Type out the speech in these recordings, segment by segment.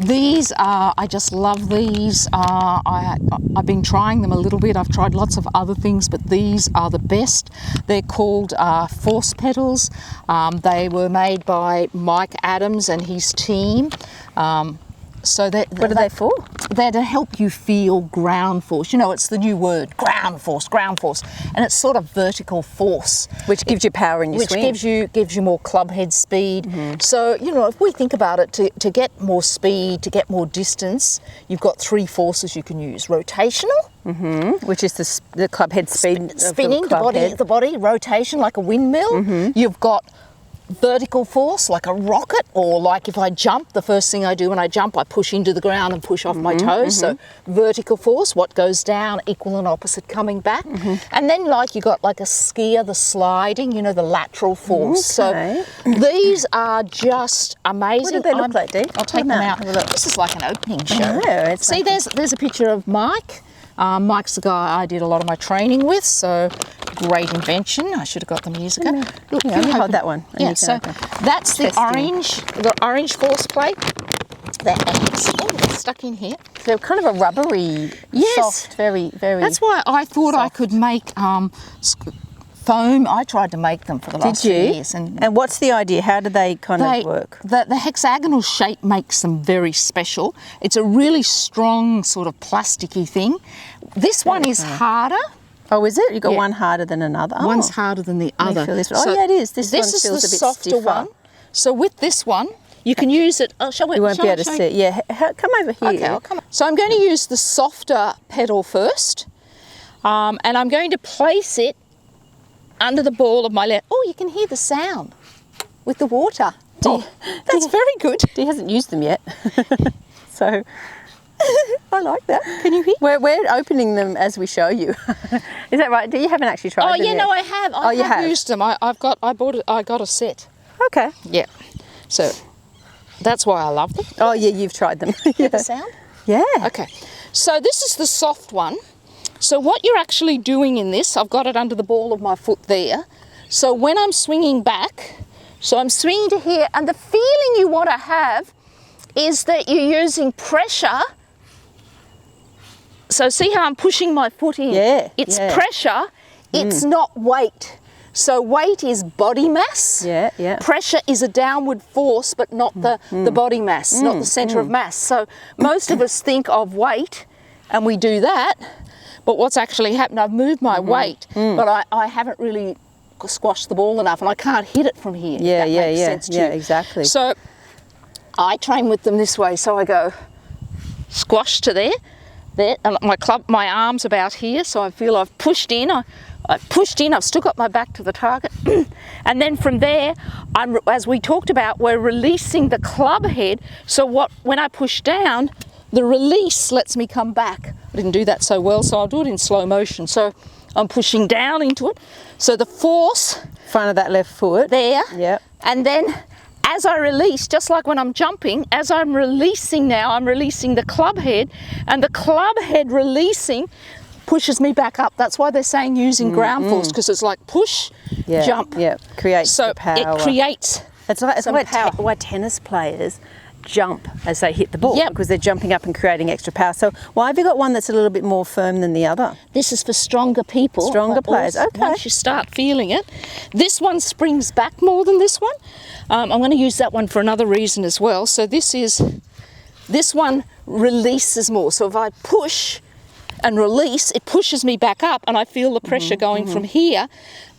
These are, I just love these. I've been trying them a little bit. I've tried lots of other things, but these are the best. They're called Force Pedals. They were made by Mike Adams and his team. What are they for? They're to help you feel ground force. You know, it's the new word, ground force. And it's sort of vertical force. Which gives you power in your swing. Which gives you more club head speed. So, you know, if we think about it, to get more speed, to get more distance, you've got three forces you can use. Rotational. Which is the club head speed. Spinning the body, rotation like a windmill. You've got vertical force like a rocket, or like if I jump, the first thing I do when I jump, I push into the ground and push off my toes. So vertical force, what goes down, equal and opposite coming back. And then like you got like a skier, the sliding, you know, the lateral force. Okay. So these are just amazing. What do they look like, Dee? I'll take them out. This is like an opening show. Yeah, See, there's a picture of Mike. Mike's the guy I did a lot of my training with, so great invention. I should have got them years ago. Look, let me hold that one. Yeah, so that's the orange force plate. It's stuck in here. So kind of a rubbery, soft, very, very... That's why I thought I could make foam. I tried to make them for the last few years. And what's the idea? How do they kind of work? The hexagonal shape makes them very special. It's a really strong sort of plasticky thing. This one is harder. Oh, is it? You've got one harder than another? One's harder than the other. So, yeah, it is. This one is feels the a bit softer stiffer. one. So with this one, you can use it. Oh, you won't be able to see. Yeah, come over here. Okay, I'll come. So I'm going to use the softer pedal first, and I'm going to place it under the ball of my left. Oh, you can hear the sound with the water. That's very good. He hasn't used them yet, so I like that. Can you hear? We're opening them as we show you. Is that right? You haven't actually tried them yet? No, I have. I have used them. I got a set. Okay. Yeah. So that's why I love them. Oh yeah, you've tried them. Hear the sound? Yeah. Okay. So this is the soft one. So what you're actually doing in this, I've got it under the ball of my foot there. So when I'm swinging back, so I'm swinging to here, and the feeling you want to have is that you're using pressure. So see how I'm pushing my foot in? Yeah. It's pressure, it's not weight. So weight is body mass. Yeah, yeah. Pressure is a downward force, but not the body mass, not the centre of mass. So most of us think of weight, and we do that. But what's actually happened, I've moved my weight, but I haven't really squashed the ball enough, and I can't hit it from here. Yeah, if that makes sense to you. Exactly. So I train with them this way. So I go squash to there, and my arm's about here, so I feel I've pushed in. I've pushed in, I've still got my back to the target. And then from there, as we talked about, we're releasing the club head. So when I push down, the release lets me come back. I didn't do that so well, so I'll do it in slow motion. So I'm pushing down into it. So the force... Front of that left foot. There. Yeah. And then as I release, just like when I'm jumping, as I'm releasing now, I'm releasing the club head, and the club head releasing pushes me back up. That's why they're saying using ground force, because it's like push, jump. Yeah, creates so power. It creates It's why tennis players jump as they hit the ball, because they're jumping up and creating extra power. So why have you got one that's a little bit more firm than the other? This is for stronger people. Stronger players, okay. Once you start feeling it. This one springs back more than this one. I'm going to use that one for another reason as well. So this one releases more. So if I push and release, it pushes me back up, and I feel the pressure going from here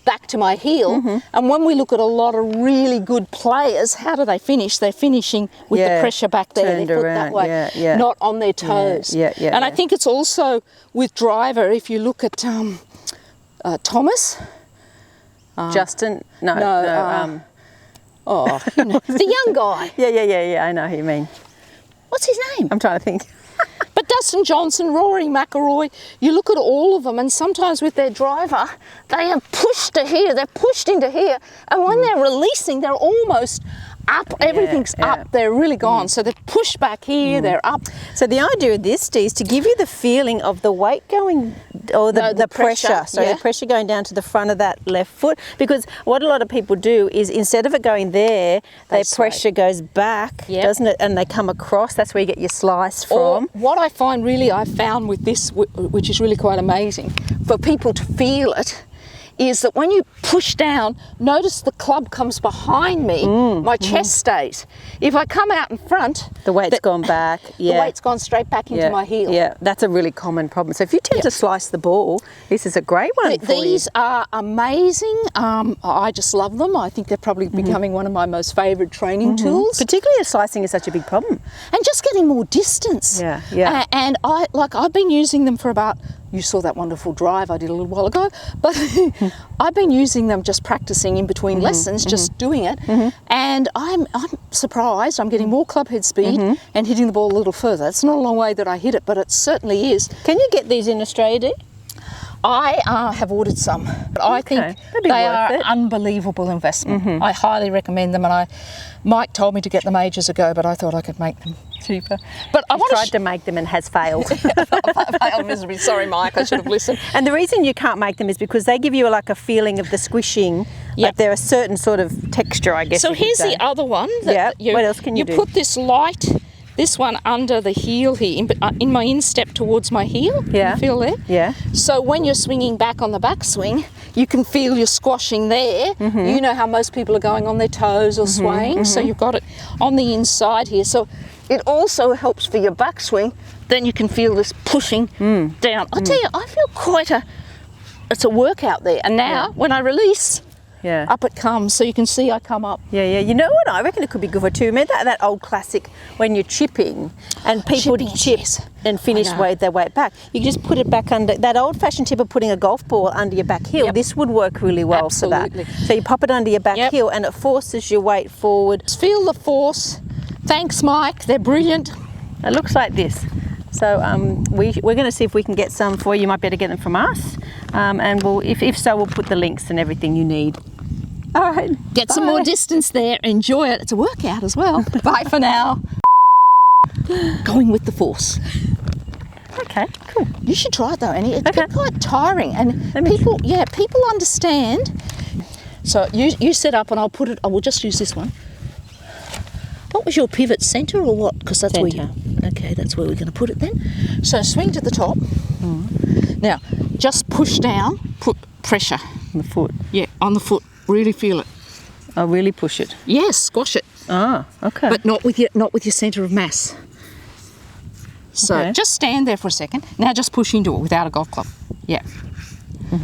back to my heel. And when we look at a lot of really good players, how do they finish? They're finishing with the pressure back there, their foot that way, not on their toes. And I think it's also with driver, if you look at Thomas. Justin? No. The young guy. Yeah, I know who you mean. What's his name? I'm trying to think. But Dustin Johnson, Rory McIlroy, you look at all of them, and sometimes with their driver, they are pushed to here, they're pushed into here, and when they're releasing, they're almost up, everything's up, they're really gone. So they're pushed back here, they're up. So the idea of this, Dee, is to give you the feeling of the weight going or No, the pressure. So yeah. the pressure going down to the front of that left foot. Because what a lot of people do is instead of it going there, their sway. pressure goes back, Yep. doesn't it? And they come across. That's where you get your slice Or from. what I find really, I've found with this, which is really quite amazing, for people to feel it, is that when you push down, notice the club comes behind me, my chest stays. If I come out in front, The weight's gone back. Yeah. the weight's gone straight back into my heel. Yeah, that's a really common problem. So if you tend to slice the ball, this is a great one for These are amazing. I just love them. I think they're probably becoming one of my most favourite training you. tools. Particularly as slicing is such a big problem. And just getting more distance. Yeah, yeah. And I've been using them for about, you saw that wonderful drive I did a little while ago, but I've been using them just practicing in between lessons, just doing it. And I'm surprised I'm getting more club head speed and hitting the ball a little further. It's not a long way that I hit it, but it certainly is. Can you get these in Australia, Dee? I have ordered some. But I think that'd be they worth are it. unbelievable investment. I highly recommend them, and Mike told me to get them ages ago, but I thought I could make them cheaper. But I I've want tried to make them and has failed. fail miserably. Sorry, Mike, I should have listened. And the reason you can't make them is because they give you like a feeling of the squishing. Yep. Like they're a certain sort of texture, I guess. So you could here's say. the other one. Yeah, what else can you do? You put this this one under the heel here, in my instep towards my heel. Yeah. You feel there? Yeah. So when you're swinging back on the backswing, you can feel your squashing there. You know how most people are going on their toes or swaying, so you've got it on the inside here. So it also helps for your backswing. Then you can feel this pushing down. I tell you, I feel it's a workout there. And now when I release, Yeah. up it comes. So you can see I come up. Yeah, yeah. You know what? I reckon it could be good for too. Remember that old classic when you're chipping and people Chipping, chip yes. and finish I know. weight their weight back. You just put it back under that old-fashioned tip of putting a golf ball under your back heel. Yep. This would work really well Absolutely. for that. So you pop it under your back Yep. heel and it forces your weight forward. Feel the force. Thanks, Mike. They're brilliant. It looks like this. So we're going to see if we can get some for you. You might better get them from us, and if so, we'll put the links and everything you need. All right. Get some more distance there. Enjoy it. It's a workout as well. Bye for now. Going with the force. Okay. Cool. You should try it though, Annie. It's Okay. quite tiring, and Let me people understand. So you set up, and I'll put it. I will just use this one. What was your pivot, centre or what? Because that's where Centre. Okay, that's where we're going to put it then. So swing to the top. Now, just push down. Put pressure. On the foot. Yeah, on the foot. Really feel it. I'll really push it. Yes, squash it, Ah, okay. but not with your centre of mass. So Okay. just stand there for a second. Now just push into it without a golf club. Yeah.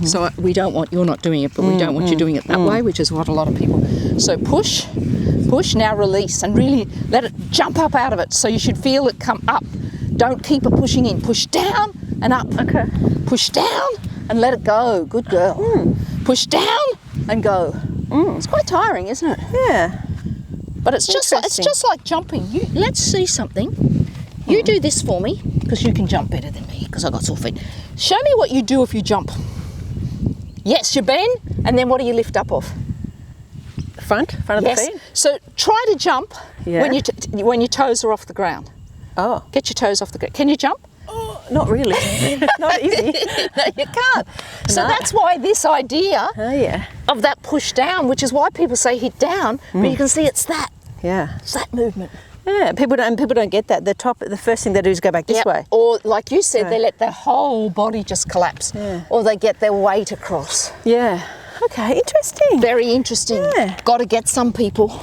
So you're not doing it, but we don't want you doing it that way, which is what a lot of people. So push, now release, and really let it jump up out of it. So you should feel it come up. Don't keep it pushing in. Push down and up. Okay. Push down and let it go. Good girl. Push down and go. It's quite tiring, isn't it? Yeah. But it's just like jumping. Let's see something. You do this for me, because you can jump better than me, because I got sore feet. Show me what you do if you jump. Yes, you bend, and then what do you lift up off? Front of the feet. So try to jump Yeah. when your toes are off the ground. Oh, Get your toes off the ground. Can you jump? not really. Not easy. No, you can't. So No. that's why this idea Oh yeah. of that push down, which is why people say hit down, but you can see it's that movement. Yeah. People don't get that. The first thing they do is go back this Yep. way. Or like you said, Right. they let their whole body just collapse. Yeah. Or they get their weight across. Yeah. Okay. Interesting. Very interesting. Yeah. Got to get some people.